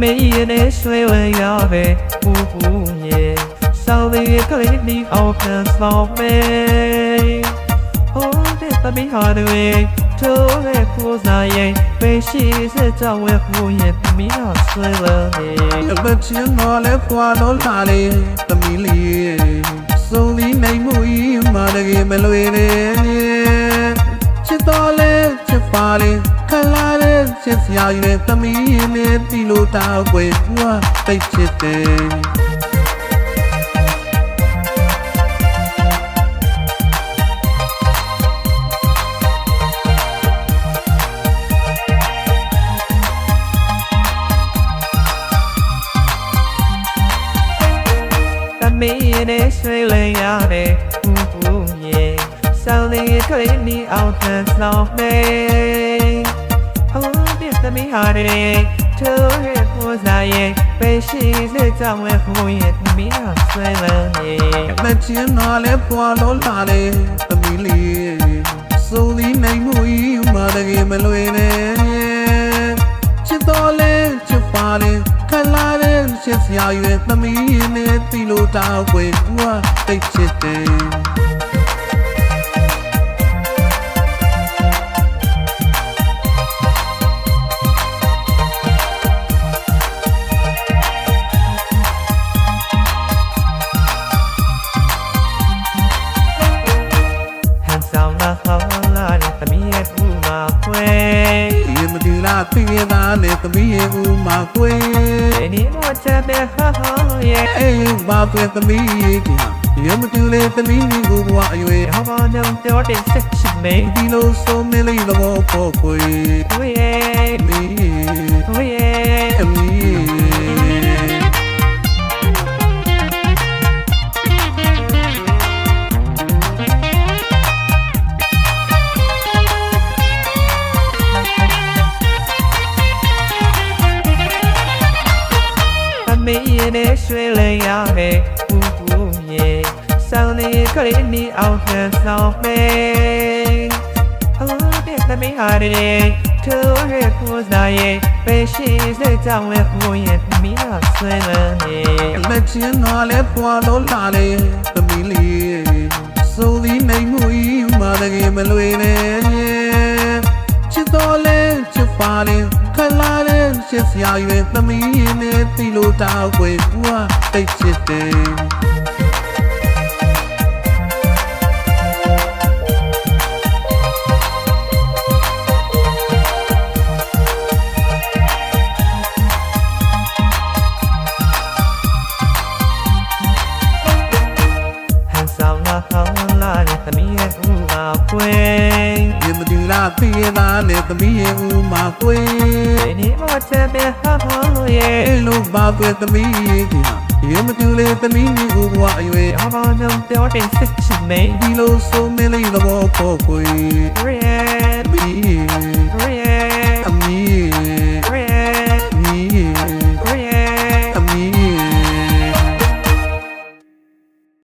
မေးနဲ့ရွှေဝဲရပဲဦးရဲ့ဆောင်းလေးကလေးဒီအောင်ပြန်ဆောင်မယ်ဟိုတဲ့သမီးဟာတွေထိုးတဲ့ကိုးစားရင်ပဲရှိစေကြောင်းဝဲကိုရဲ့သမီးဟာဆွဲလာနေအမချင်တော်လဲဖွာလို့လာလေသမီးလေးစုံလီနိုင်မှုဤမာတကယ်မလွေနဲ့ချစ်တော်လဲချစ်ပါလေခလာတဲ့ချစ်စရာရဲ့သမီးနဲ့တီလို့တောက်ွယ်ဘွားတိတ်ချစ်တယ်မေးနဲ့ရွှေလင်းရတဲ့ဦးရဲ့ဆောင်းလေးကလေးဒီအောင်ပြန်ဆောင်မယ်ဟိုတဲ့သမီးဟာတဲ့ထိုးရဲ့ကိုးစားရဲ့ပဲရှိစေကြောင်းဝဲကိုရဲ့သမီးဟာဆွဲလာနေမချင်တော်လဲဖွာလို့လာလေသမီးလေးစိုးလီနိုင်မှုဤမာတကယ်မလွေနဲ့ချစ်တော်လဲချစ်ပါလေခလာတဲ့ချစ်စရာရဲ့သမီးနဲ့တီလို့တောက်ွယ်ဘွားတိတ်ချစ်တယ်သမီးရဲ့ဦးမှာခွဲဒီမဒီလာသိရတာနဲ့သမီးရဲ့ဦးမှာခွဲဒီမို့ချက်တဲ့ဟာရဲ့အေးဘာခွဲသမီးရဲ့မတူလေသမီးကိုဘွားအရွယ်ဟောပါတော့ပြောတဲ့ဆက်ရှိမေးဒီလိုဆိုမလေးတော့ပေါ်ခွေဝေးမီဝေးအမီမေးနဲ့ရွှေလင်းရပဲဦးရဲ့ဆောင်းလေးကလေးဒီအောင်ပြန်ဆောင်မယ်ဟိုတဲ့သမီးဟာတဲ့ထိုးရဲ့ကိုးစားရဲ့ပဲရှိစေကြောင်းဝဲကိုရဲ့သမီးဟာဆွဲလာနေမချင်တော်လဲဖွာလို့လာလေသမီးလေးစိုးလီနိုင်မှုဤမာတကယ်မလွေနဲ့ချစ်တော်လဲချစ်ပါလေခလာတဲ့ချစ်စရာရဲ့သမီးနဲ့တီလို့တောက်ွယ်ဘွားတိတ်ချစ်တယ်သမီးရဲ့ဦးမှာခွဲဒီမဒီလာသိရတာနဲ့သမီးရဲ့ဦးမှာခွဲဒီမို့ချက်တဲ့ဟာရဲ့လို့ဘာခွဲသမီးရဲ့မတူလေသမီးကိုဘွားအရွယ်ဟောပါတော့ပြောတဲ့ဆက်ရှိမေးဒီလိုဆိုမလေးတော့ပေါ်ခွေဝေးမီဝေး